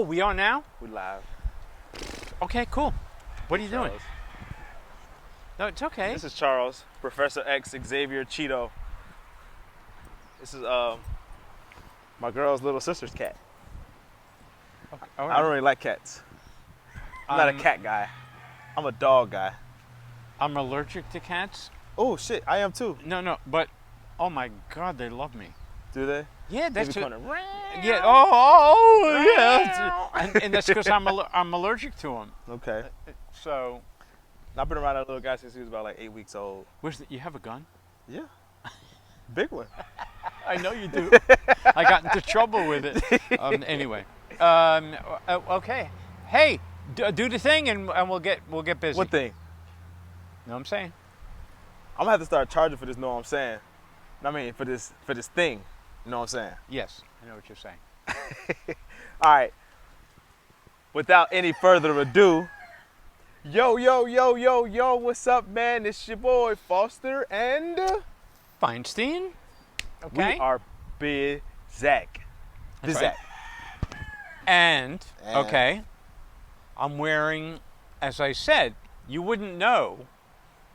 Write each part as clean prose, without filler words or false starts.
we are now? We live. Okay, cool. What are you doing? Charles. No, it's okay. This is Charles, Professor X, Xavier Cheeto. This is my girl's little sister's cat. Okay, all I don't really like cats. I'm not a Um, cat guy. I'm a dog guy. I'm allergic to cats. Oh shit, I am too. No, but oh my God, they love me. Do they? Yeah, They that's be it. going, Yeah. Oh, yeah. And that's because I'm allergic to them. Okay. So, I've been around that little guy since he was about like 8 weeks old. you have a gun? Yeah. Big one. I know you do. I got into trouble with it. Anyway, okay. Hey, do the thing, and we'll get busy. What thing? Know what I'm saying? I'm gonna have to start charging for this. Know what I'm saying? I mean, for this thing. You know what I'm saying? Yes, I know what you're saying. All right. Without any further ado, yo, what's up, man? It's your boy Foster, and Feinstein. Okay. we are Big Zach. That's Big right. Zach. And And- okay, I'm wearing, as I said, you wouldn't know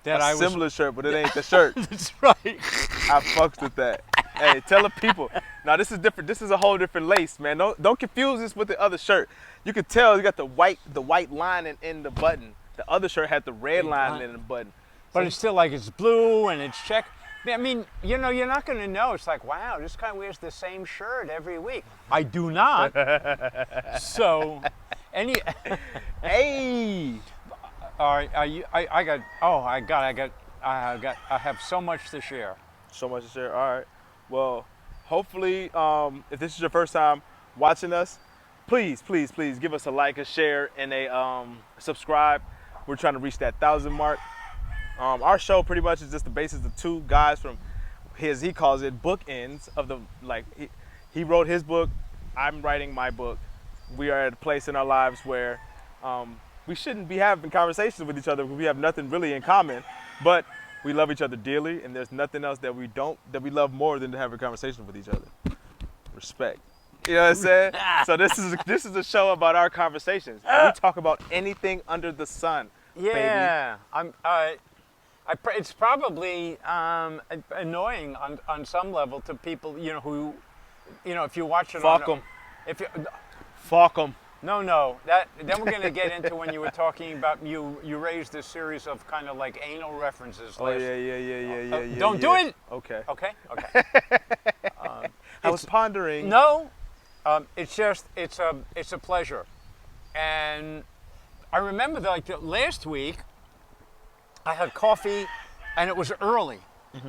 that A I was. similar shirt, but it ain't the shirt. That's right. I fucks with that. Hey, tell the people. Now this is different. This is a whole different lace, man. Don't confuse this with the other shirt. You can tell you got the white line in the button. The other shirt had the red line in the button. But it's still like it's blue and it's check. I mean, you're not going to know. It's like, wow, this guy wears the same shirt every week. I do not. So, Hey. all right, I have so much to share. So much to share. All right. Well, hopefully, if this is your first time watching us, please give us a like, a share, and a subscribe. We're trying to reach that 1,000 mark. Our show pretty much is just the basis of two guys from he calls it bookends of the, like, he wrote his book, I'm writing my book. We are at a place in our lives where we shouldn't be having conversations with each other because we have nothing really in common, but we love each other dearly, and there's nothing else that we love more than to have a conversation with each other. Respect. You know what I'm saying? So this is a show about our conversations. We talk about anything under the sun. Yeah, it's probably annoying on some level to people, who, if you watch it. Fuck 'em. If you, Fuck them. no, then we're gonna get into when you were talking about you raised a series of kind of like anal references. Oh yeah. Don't do it. Okay. Okay. I was pondering. No, it's a pleasure, and I remember that last week I had coffee, and it was early.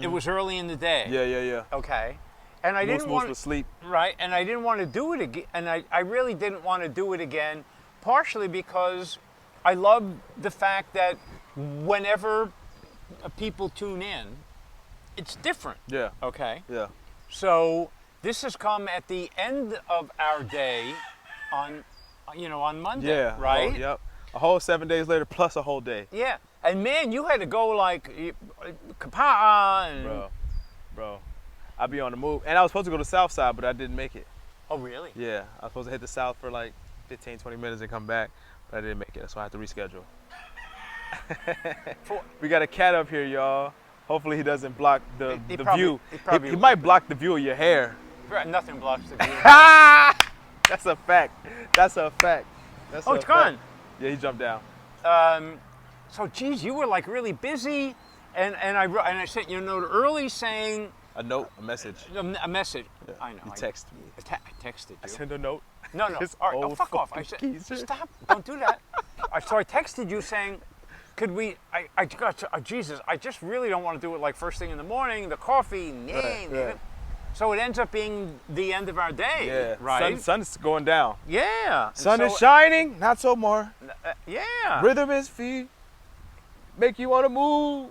It was early in the day. Yeah. Okay, and I didn't Moose want was asleep. right, and I didn't want to do it again, and I really didn't want to do it again, partially because I love the fact that whenever people tune in, it's different. Yeah. Okay. Yeah. So this has come at the end of our day on Monday, Yeah. right? Oh, yep. A whole 7 days later plus a whole day. Yeah. And man, you had to go like Kapaa and Bro. I'd be on the move. And I was supposed to go to South Side, but I didn't make it. Oh, really? Yeah. I was supposed to hit the South for like 15, 20 minutes and come back, but I didn't make it, so I had to reschedule. We got a cat up here, y'all. Hopefully he doesn't block the view. He might block the view of your hair. Nothing blocks the view. That's a fact. That's a fact. Oh, it's gone. Yeah, he jumped down. So, geez, you were like really busy, and I sent you a note early saying A note, a message. a message. Yeah. I know. You text me. I texted you. I sent a note. No. This All right, old fuck off. I fucking said, geezer. stop. Don't do that. So I texted you saying, could we, Jesus, I just really don't want to do it like first thing in the morning, the coffee, Right. So it ends up being the end of our day, Yeah. right? Sun is going down. Yeah. And Sun so- is shining, not so more. Yeah. Rhythm is feet. Make you want to move.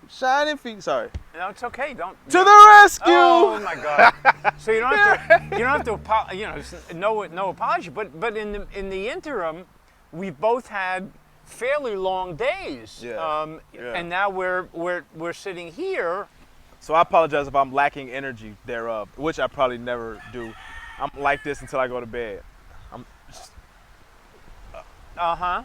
Shining feet. Sorry. No, it's okay. Don't. To the rescue. Oh my God! So you don't have to no apology. But in the interim, we both had fairly long days. Yeah. Yeah. And now we're sitting here. So I apologize if I'm lacking energy thereof, which I probably never do. I'm like this until I go to bed. I'm But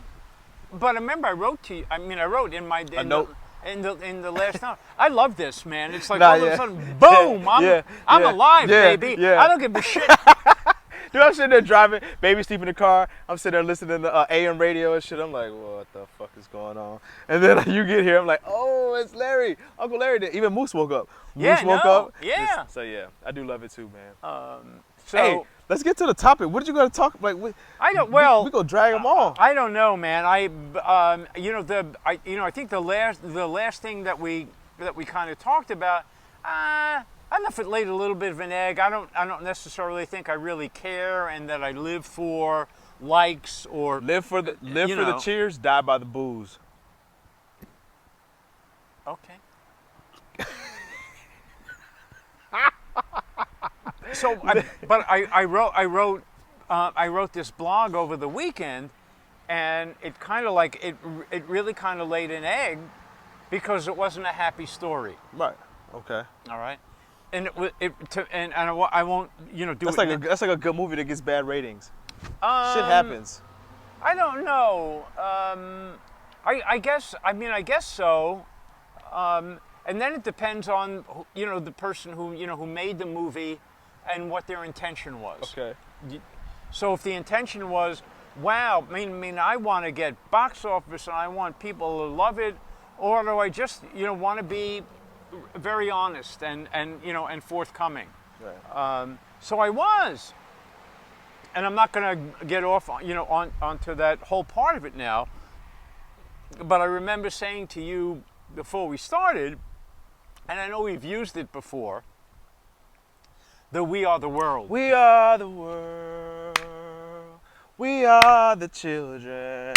I remember I wrote to you. I mean, I wrote in my note? In the last note. I love this, man. It's like Nah, all of yeah. a sudden, boom! I'm alive, yeah, baby. yeah. I don't give a shit. Dude, I'm sitting there driving, baby sleep in the car. I'm sitting there listening to AM radio and shit. I'm like, what the fuck is going on? And then you get here, I'm like, oh, it's Larry, Uncle Larry. Even Moose woke up. Yeah, Moose woke no, up. yeah. So yeah, I do love it too, man. So Hey, let's get to the topic. What did you gonna talk like? I don't. Well, we gonna drag them all. I don't know, man. I think the last thing that we kind of talked about. I don't know if it laid a little bit of an egg. I don't necessarily think I really care, and that I live for likes or Live for the you for the know. cheers, die by the booze. Okay. So, I wrote this blog over the weekend, and it kind of like it really kind of laid an egg, because it wasn't a happy story. Right. Okay. All right, and I won't do That's it. like that's like a good movie that gets bad ratings. Shit Um, happens. I don't know. I guess so. And then it depends on the person who made the movie and what their intention was. Okay. So if the intention was, wow, I want to get box office and I want people to love it, or do I just want to be very honest and forthcoming? Right. So I was. And I'm not going to get off, onto that whole part of it now. But I remember saying to you before we started, and I know we've used it before, that we are the world. We are the world. We are the children.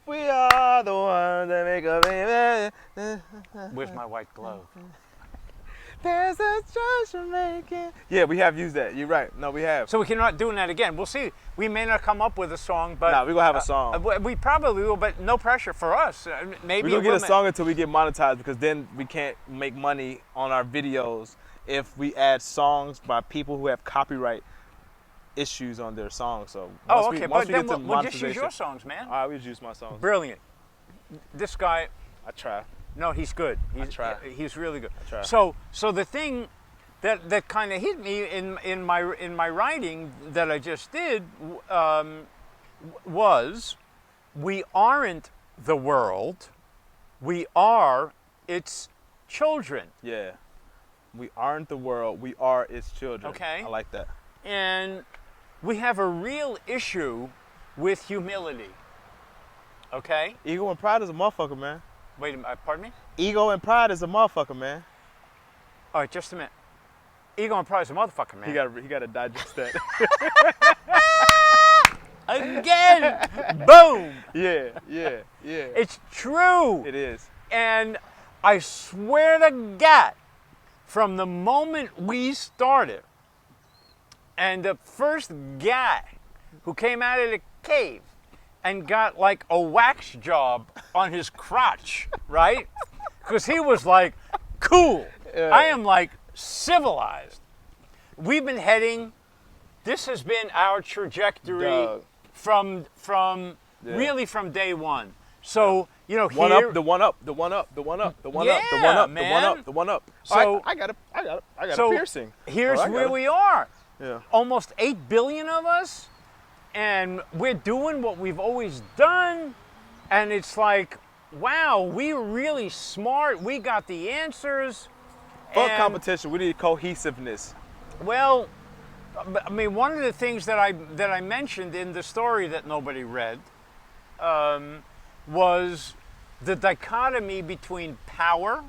We are the ones that make a baby. Where's my white glove? There's a treasure making. Yeah, we have used that. You're right. No, we have. So we cannot doing that again. We'll see. We may not come up with a song, but Nah, we're gonna have a song. we probably will, but no pressure for us. Maybe We're gonna it get a will song until we get monetized, because then we can't make money on our videos if we add songs by people who have copyright issues on their songs. So Oh, once okay. once But we then get to we'll just use monetization, your songs, man. all right, we just use my songs. Brilliant. This guy, I try. no, he's good. try. He's really good. try. So the thing that kind of hit me in my writing that I just did was, we aren't the world, we are its children. Yeah. We aren't the world. We are its children. Okay. I like that. And we have a real issue with humility. Okay? Ego and pride is a motherfucker, man. Wait a minute, pardon me? Ego and pride is a motherfucker, man. All right, just a minute. Ego and pride is a motherfucker, man. He got to digest that. Again! Boom! yeah. It's true! It is. And I swear to God, from the moment we started, and the first guy who came out of the cave and got like a wax job on his crotch, right? Because he was like, cool. I am like civilized. We've been heading, this has been our trajectory Dog. from Yeah. really from day one. So, The one here, up, the one up, the one up, the one up, the one up, the Yeah, one up, the man. one up, the one up. So- I got a so piercing. here's Oh, I got where it. we are. Yeah. Almost 8 billion of us, and we're doing what we've always done, and it's like, wow, we're really smart. We got the answers. Fuck and, competition. We need cohesiveness. Well, I mean, one of the things that I mentioned in the story that nobody read was the dichotomy between power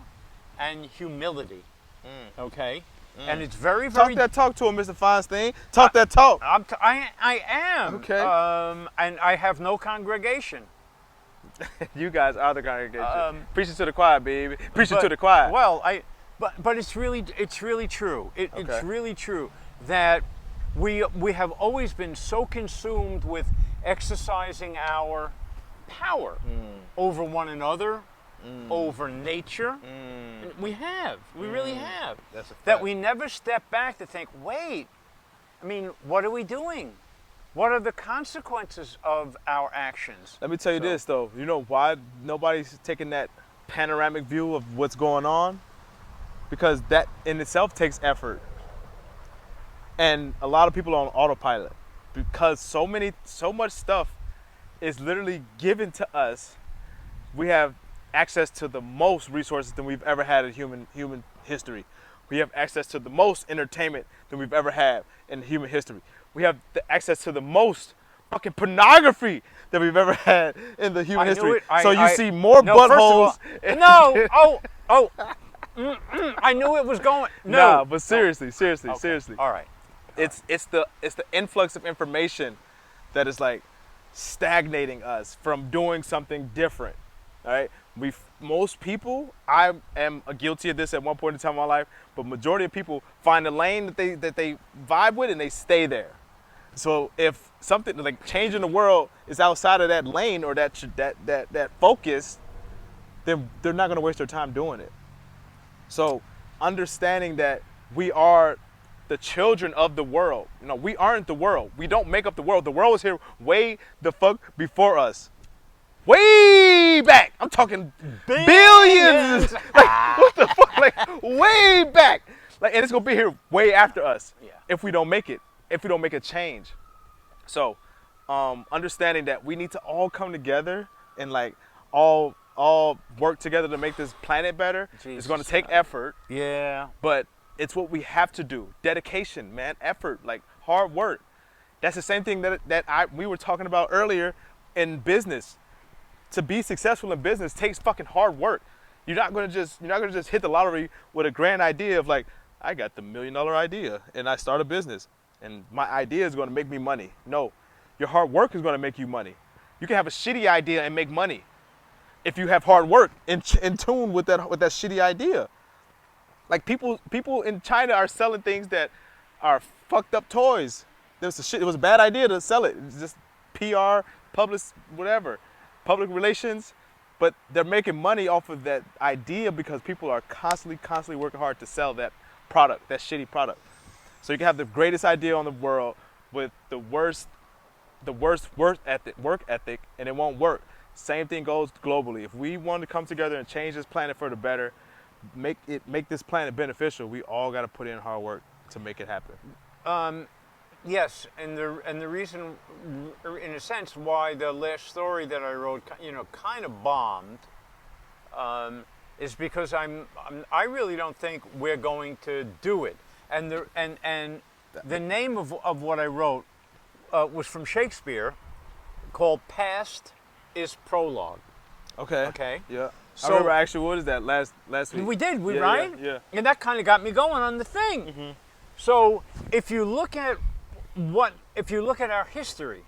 and humility. Okay, and it's very, Talk very. that talk to him, Mr. Feinstein. Talk that talk. I am. Okay. And I have no congregation. You guys are the congregation. Preaching to the choir, baby. Preaching to But- the choir. Well, but it's really true. It's Okay. really true that we have always been so consumed with exercising our power over one another, over nature. We really have. That's a fact. That we never step back to think, wait, I mean, what are we doing? What are the consequences of our actions? Let me tell you So- this though. You know why nobody's taking that panoramic view of what's going on? Because that in itself takes effort. And a lot of people are on autopilot because so much stuff is literally given to us. We have access to the most resources than we've ever had in human history. We have access to the most entertainment than we've ever had in human history. We have the access to the most fucking pornography that we've ever had in the human I knew history. it. So you see more no, first of all- buttholes. No. I knew it was going. No. Nah, but seriously. Okay. All right. It's the influx of information that is like stagnating us from doing something different. All right, most people, I am guilty of this at one point in time in my life, but majority of people find a lane that they vibe with and they stay there. So if something like changing the world is outside of that lane or that focus, then they're not going to waste their time doing it. So understanding that we are the children of the world. You know, we aren't the world. We don't make up the world. The world was here way the fuck before us. Way back. I'm talking billions. Like, what the fuck? Like, way back. Like, and it's gonna be here way after us. Yeah. If we don't make it. If we don't make a change. So, understanding that we need to all come together and like all work together to make this planet better. It's gonna take effort, Yeah. but it's what we have to do. Dedication, man, effort, like hard work. That's the same thing that we were talking about earlier in business. To be successful in business takes fucking hard work. You're not gonna just hit the lottery with a grand idea of like, I got the $1 million idea and I start a business and my idea is gonna make me money. No, your hard work is gonna make you money. You can have a shitty idea and make money if you have hard work in tune with that shitty idea. Like people in China are selling things that are fucked up toys. It was a bad idea to sell it. It's just PR, public relations, but they're making money off of that idea because people are constantly working hard to sell that product, that shitty product. So you can have the greatest idea on the world with the worst work ethic, and it won't work. Same thing goes globally. If we want to come together and change this planet for the better, make this planet beneficial, we all got to put in hard work to make it happen. Yes, and the reason, in a sense, why the last story that I wrote, kind of bombed, is because I really don't think we're going to do it. And the name of what I wrote was from Shakespeare, called "Past is Prologue." Okay. Okay. Yeah. So- I remember actually, what is that last week? We did, Yeah, right? Yeah. And that kind of got me going on the thing. Mm-hmm. So if you look at our history,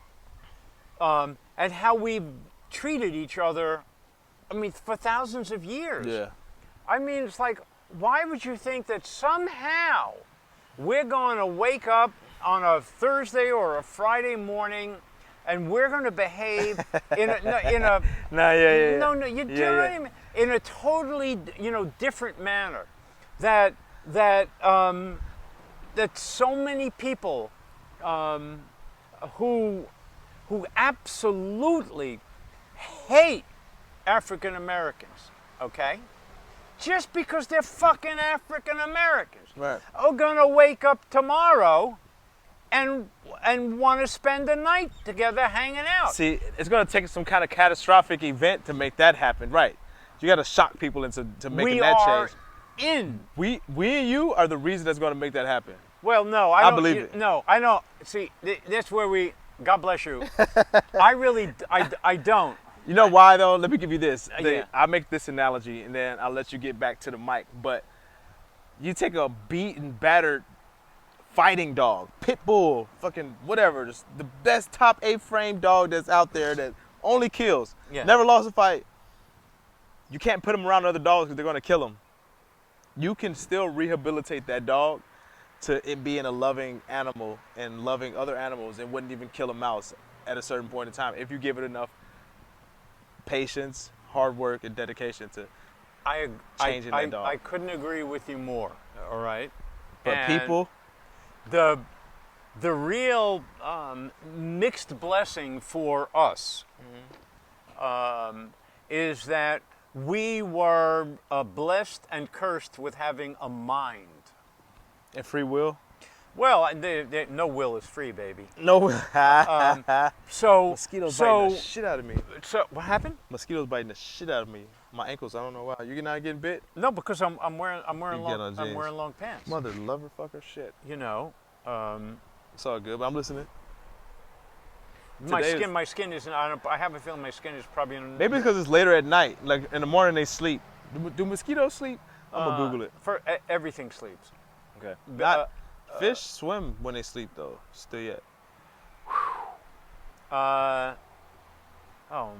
and how we've treated each other, I mean, for thousands of years. Yeah. I mean, it's like, why would you think that somehow we're going to wake up on a Thursday or a Friday morning and we're going to behave in a Nah, yeah. no, you do know what I mean? In a totally, different manner. That so many people who absolutely hate African Americans, okay? Just because they're fucking African Americans, Right. are gonna wake up tomorrow and want to spend the night together hanging out. See, it's gonna take some kind of catastrophic event to make that happen, right? You got to shock people into making we that are change. in. We and you are the reason that's gonna make that happen. Well, no, I don't believe it. No, I don't. See, that's where we. God bless you. I don't. You know why though? Let me give you this. Yeah. I'll make this analogy and then I'll let you get back to the mic. But you take a beaten, battered fighting dog, pit bull, fucking whatever, just the best top A-frame dog that's out there that only kills, Yeah. never lost a fight. You can't put him around other dogs because they're gonna kill him. You can still rehabilitate that dog to it being a loving animal and loving other animals and wouldn't even kill a mouse at a certain point in time if you give it enough patience, hard work, and dedication to changing that dog. I couldn't agree with you more. All right. But And people, the the real mixed blessing for us is that we were blessed and cursed with having a mind. And free will? Well, no will is free, baby. No. So, Mosquitoes so, biting the shit out of me. so what happened? Mosquitoes biting the shit out of me. My ankles, I don't know why. You not getting bit? No, because I'm wearing You get on jeans. long pants. Mother lover fucker shit. You know, It's all good, but I'm listening. my skin isn't. I have a feeling my skin is probably in. Maybe because it's later at night. Like in the morning they sleep. Do mosquitoes sleep? I'm gonna Google it. Everything sleeps. Okay. Not fish swim when they sleep though. Still yet. Oh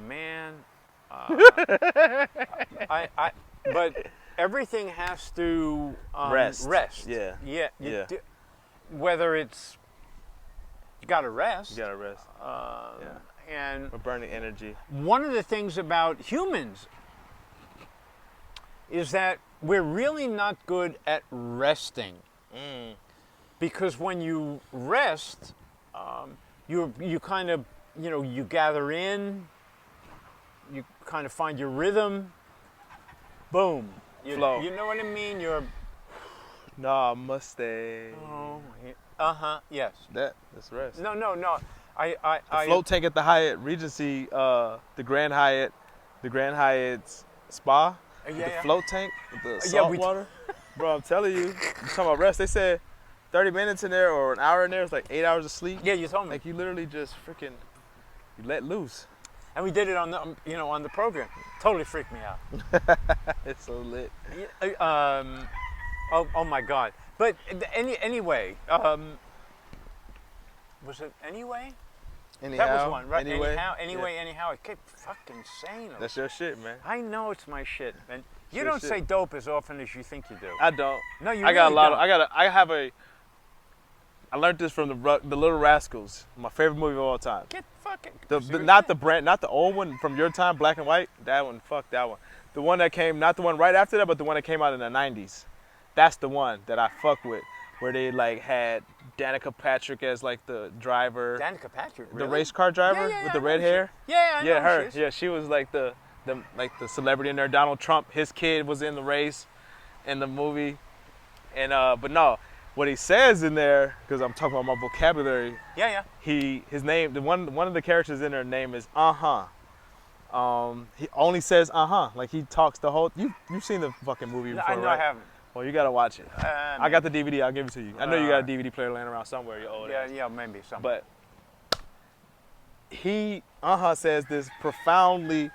man. But everything has to Rest. Rest. Yeah. Yeah. Yeah. Whether it's you got to rest. You gotta rest. And We're burning energy. one of the things about humans is that we're really not good at resting. Because when you rest, you kind of, you gather in, you kind of find your rhythm, boom. Flow. You know what I mean? You're, Nah, Mustang. yes. That's rest. No. I Float tank at the Hyatt Regency, the Grand Hyatt's spa. Yeah, The yeah. float tank with the Yeah, salt we- water. Bro, I'm telling you, talking about rest. They said 30 minutes in there or an hour in there is like 8 hours of sleep. Yeah, you told me. Like you literally just freaking you let loose. And we did it on the, on the program. Totally freaked me out. It's so lit. Oh my God. But anyway, was it anyway? Anyhow, That was one, right? Anyway, Anyhow. I kept fucking saying it. That's your shit, man. I know it's my shit, and you Your don't shit. say dope as often as you think you do. I don't. No, you I got really a lot don't. of. I learned this from the Little Rascals, my favorite movie of all time. Get fucking. Not the old one from your time, black and white. That one, fuck that one. The one that came, not the one right after that, but the one that came out in the 90s. That's the one that I fuck with, where they like had Danica Patrick as like the driver, Danica Patrick. the Really? race car driver Yeah, with the I red know hair. Yeah, I know Yeah, her. she is. Yeah, she was like the celebrity in there. Donald Trump, his kid was in the race, in the movie, and but no, what he says in there, because I'm talking about my vocabulary. Yeah. His name, one of the characters in there name is He only says like he talks the whole. You've seen the fucking movie before, I know right? I haven't. Well, you gotta watch it. I got the DVD. I'll give it to you. I know you got a DVD player laying around somewhere. You old ass. Yeah, maybe something. But he says this profoundly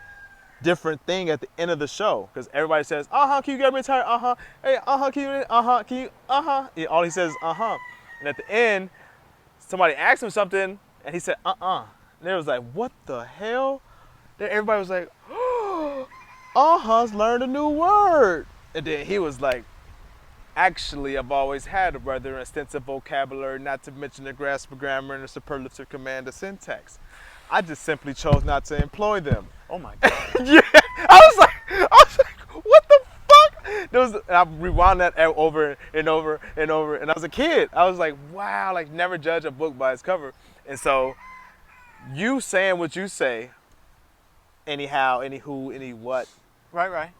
different thing at the end of the show, because everybody says can you get me a tire? Hey, can you Yeah, all he says is and at the end somebody asked him something and he said and they was like, what the hell? Then everybody was like, learned a new word. And then he was like, actually, I've always had a rather extensive vocabulary, not to mention the grasp of grammar and the superlative command of syntax. I just simply chose not to employ them. Oh my God. Yeah, I was like, what the fuck? And I rewound that over and over and over. And I was a kid. I was like, wow, like never judge a book by its cover. And so, you saying what you say, anyhow, anywho, any what. Right.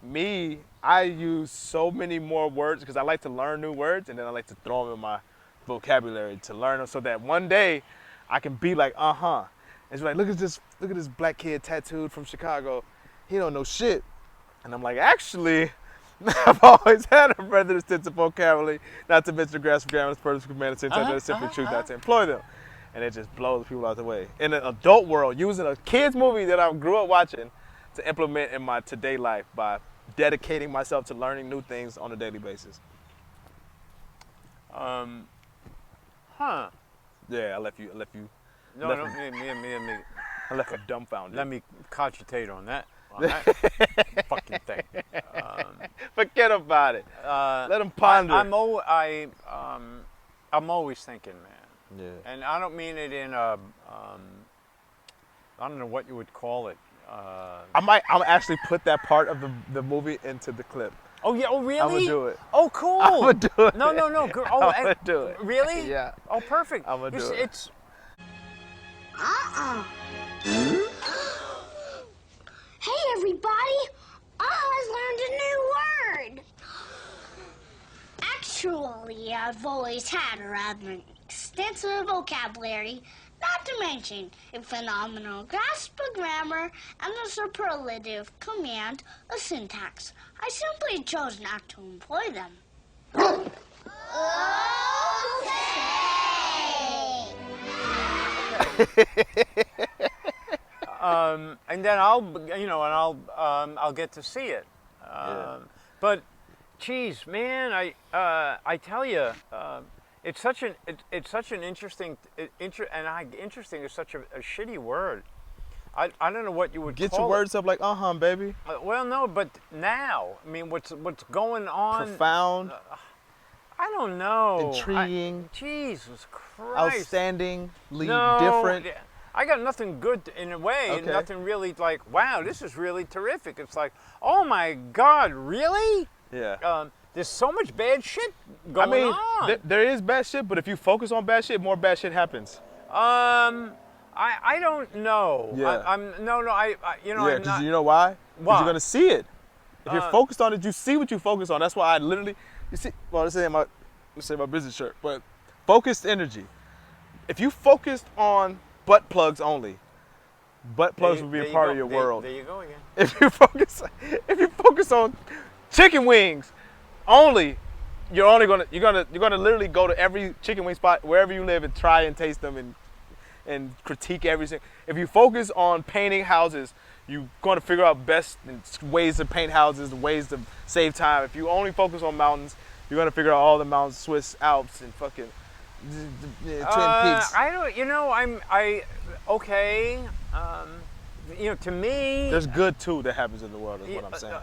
Me, I use so many more words because I like to learn new words, and then I like to throw them in my vocabulary to learn them so that one day I can be like, And it's like, look at this black kid tattooed from Chicago. He don't know shit. And I'm like, actually, I've always had a rather extensive vocabulary, not to mention the grasp of grammar, superlative command, and syntax, but I simply choose not to employ them. And it just blows people out the way. In an adult world, using a kid's movie that I grew up watching to implement in my today life by dedicating myself to learning new things on a daily basis. Yeah, I left you. No, I left you dumbfounded. let me cogitate on that fucking thing. Forget about it. Let them ponder. I'm always thinking, man. Yeah. And I don't mean it in a, I don't know what you would call it. I'll actually put that part of the movie into the clip. Oh yeah. Oh really? do it. Oh cool. I'ma do it. No. Oh, I'ma do it. Really? Yeah. Oh perfect. I'ma do it. It's Uh-uh. Hey, everybody. Oz learned a new word. Actually, I've always had a rather extensive vocabulary, not to mention a phenomenal grasp of grammar and a superlative command of syntax. I simply chose not to employ them. and then I'll get to see it. But, geez, man, I tell you, it's such an interesting interesting is such a shitty word. I don't know what you would Get call your it. words up like baby. Well, no, but now, I mean, what's going on? Profound, I don't know. intriguing, Jesus Christ. outstandingly No, different. I got nothing good in a way, Okay. nothing really like, wow, this is really terrific. It's like, oh my God, really? Yeah. There's so much bad shit I going mean, on. there is bad shit, but if you focus on bad shit, more bad shit happens. I don't know. Yeah. I'm Yeah, I'm because not. you know why? Because Why? you're gonna see it. If you're focused on it, you see what you focus on. That's why I literally, you see. Well, let's say my business shirt, but focused energy. If you focused on butt plugs only, butt plugs will be There a you part go. of your There- world. There you go again. If you focus on chicken wings only, you're gonna literally go to every chicken wing spot wherever you live and try and taste them and critique everything. If you focus on painting houses, you're going to figure out best ways to paint houses, ways to save time. If you only focus on mountains, you're going to figure out all the mountains, Swiss Alps and fucking Twin Peaks. I don't. Okay. To me. There's good too that happens in the world is what I'm saying.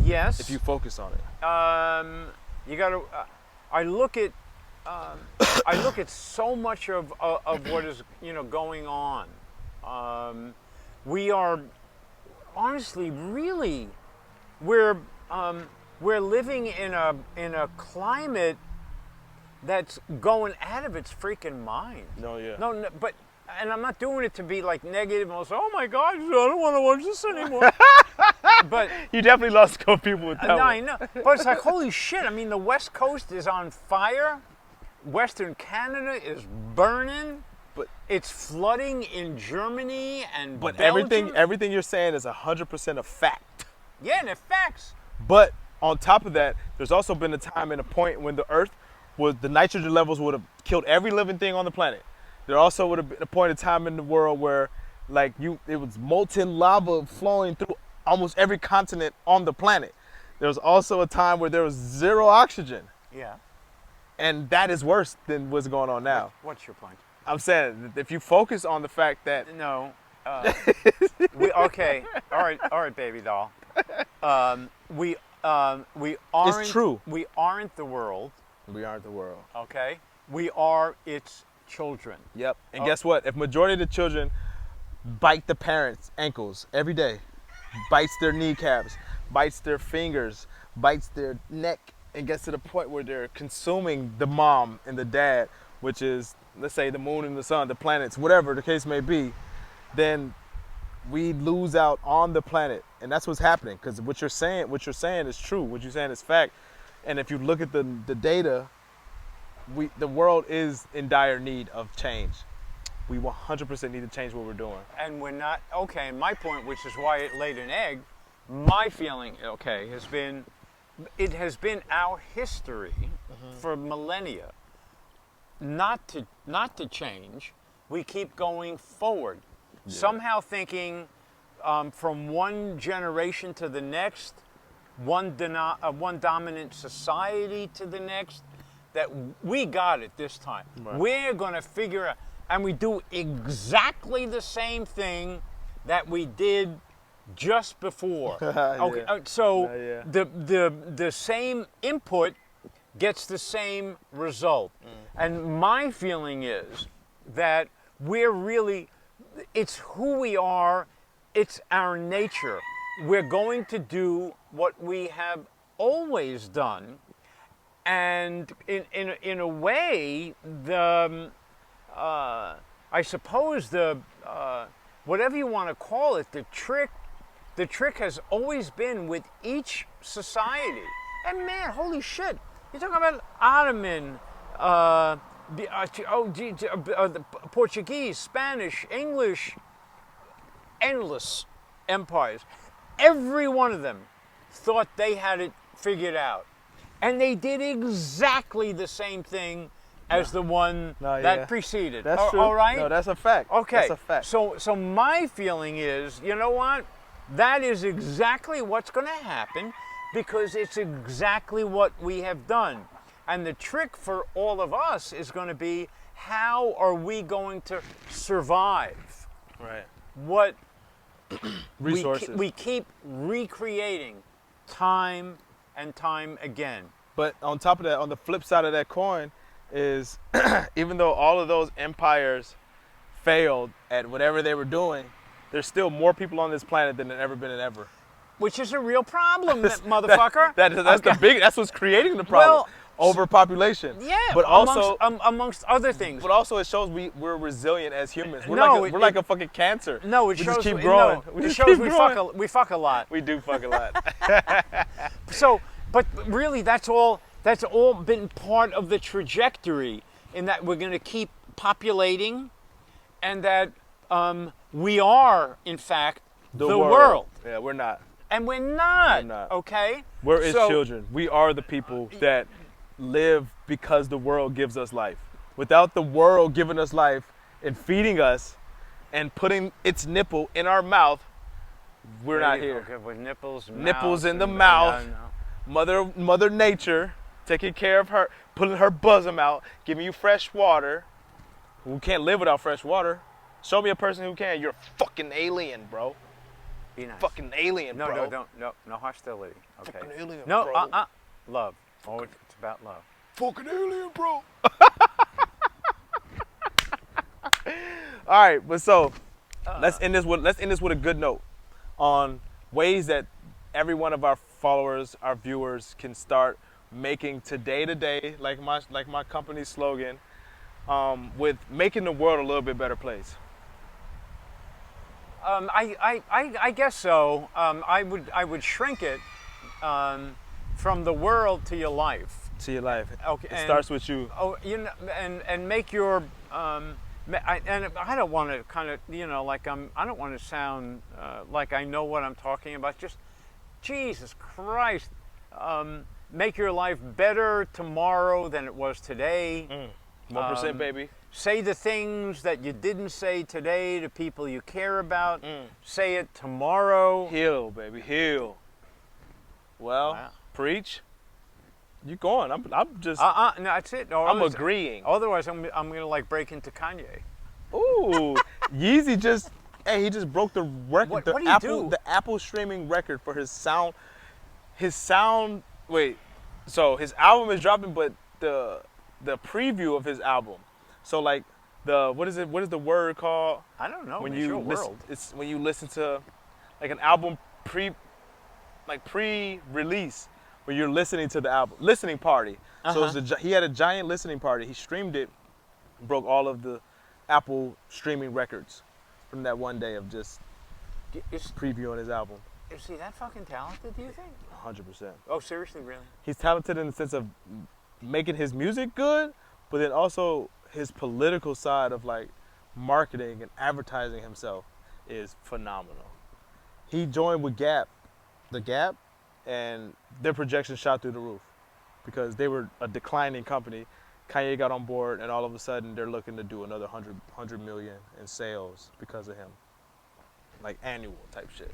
Yes. If you focus on it. You got to. I look at so much of what is going on. We are honestly really we're living in a climate that's going out of its freaking mind. No, yeah. No, but and I'm not doing it to be like negative and say, oh my God, I don't want to watch this anymore. But You definitely lost a couple people with that no, one. I know. But it's like, holy shit. I mean, the West Coast is on fire. Western Canada is burning. But- it's flooding in Germany and But Belgium. everything you're saying is 100% a fact. Yeah, and it facts. But on top of that, there's also been a time and a point when the Earth the nitrogen levels would have killed every living thing on the planet. There also would have been a point in time in the world where, it was molten lava flowing through almost every continent on the planet. There was also a time where there was zero oxygen, Yeah. and that is worse than what's going on now. What's your point? I'm saying that if you focus on the fact that No. Okay. All right, baby doll. We aren't. true. We aren't the world. we aren't the world. Okay. We are its children. Yep. And guess what? If majority of the children bite the parents' ankles every day, bites their kneecaps, bites their fingers, bites their neck, and gets to the point where they're consuming the mom and the dad, which is, let's say, the moon and the sun, the planets, whatever the case may be, then we lose out on the planet. And that's what's happening, because what you're saying is true. What you're saying is fact. And if you look at the data, the world is in dire need of change. We 100% need to change what we're doing. And we're not, okay, and my point, which is why it laid an egg, my feeling, okay, it has been our history for millennia not to change. We keep going forward. Somehow thinking from one generation to the next, one dominant society to the next, that we got it this time. Right. We're going to figure out, and we do exactly the same thing that we did just before. Okay, Yeah. so Yeah. the same input gets the same result. And my feeling is that it's who we are, it's our nature. We're going to do what we have always done. And in a way, the I suppose the whatever you want to call it, the trick has always been with each society. And man, holy shit, you're talking about Ottoman, the Portuguese, Spanish, English, endless empires. Every one of them thought they had it figured out. And they did exactly the same thing as the one that preceded. That's true. All right? No, that's a fact. Okay. That's a fact. So my feeling is, you know what? That is exactly what's going to happen because it's exactly what we have done. And the trick for all of us is going to be, how are we going to survive? Right. What Resources. we keep recreating time and time again. But on top of that, on the flip side of that coin is even though all of those empires failed at whatever they were doing, there's still more people on this planet than there ever been and ever. Which is a real problem, motherfucker. That's what's creating the problem. Well, overpopulation. Yeah, but also amongst other things. But also it shows we're resilient as humans. We're No, we're like a fucking cancer. No, it we shows just keep growing. No, we it just shows keep we growing. fuck a lot. We do fuck a lot. So, but really, that's all been part of the trajectory, in that we're going to keep populating, and that we are, in fact, the world. Yeah, we're not. And we're not. We're not. Okay. We're its children. We are the people that live because the world gives us life. Without the world giving us life and feeding us and putting its nipple in our mouth, we're not here. Okay, with nipples In the mouth. Mother Nature taking care of her, pulling her bosom out, giving you fresh water. We can't live without fresh water. Show me a person who can. You're a fucking alien, bro. Be nice. Fucking alien, bro. No hostility. Okay. Fucking alien, no, bro. Love. Oh, it's about love. Fucking alien, bro. All right, but so let's end this with a good note on ways that every one of our followers, our viewers, can start making today to day, like my company's slogan, with making the world a little bit better place. I guess so. I would shrink it from the world to your life. To your life. Okay. It starts with you. Oh, and make your and I don't want to kind of I don't want to sound like I know what I'm talking about. Just Jesus Christ, make your life better tomorrow than it was today. 1%, baby. Say the things that you didn't say today to people you care about. Say it tomorrow. Heal, baby, heal. Well, Wow. Preach. You going? I'm just. No, that's it. No, I'm agreeing. Otherwise, I'm gonna break into Kanye. Ooh, Yeezy he just broke the record. What did he do? The Apple streaming record for his sound. Wait, so his album is dropping, but the preview of his album. So what is the word called? I don't know. When it's you your listen, world. it's when you listen to an album pre-release, where you're listening to the album, listening party. So he had a giant listening party. He streamed it, broke all of the Apple streaming records from that one day of just previewing his album. Is he that fucking talented, do you think? 100%. Oh, seriously, really? He's talented in the sense of making his music good, but then also his political side of marketing and advertising himself is phenomenal. He joined with The Gap, and their projections shot through the roof because they were a declining company. Kanye got on board, and all of a sudden they're looking to do another 100 million in sales because of him. Annual type shit.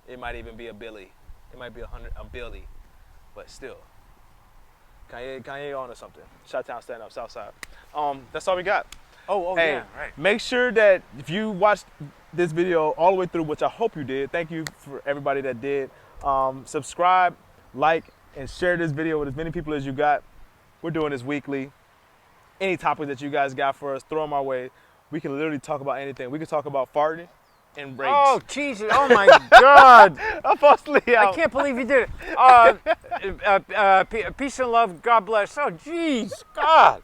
It might even be a Billy. It might be a Billy, but still. Kanye on to something. Chi-Town stand up, Southside. That's all we got. Oh, Hey, yeah, right. make sure that if you watched this video all the way through, which I hope you did, thank you for everybody that did. Subscribe, like, and share this video with as many people as you got. We're doing this weekly. Any topic that you guys got for us, throw them our way. We can literally talk about anything. We can talk about farting. and breaks. Oh, Jesus. Oh, my God. I'm falsely out. I can't believe you did it. Peace and love. God bless. Oh, jeez. God.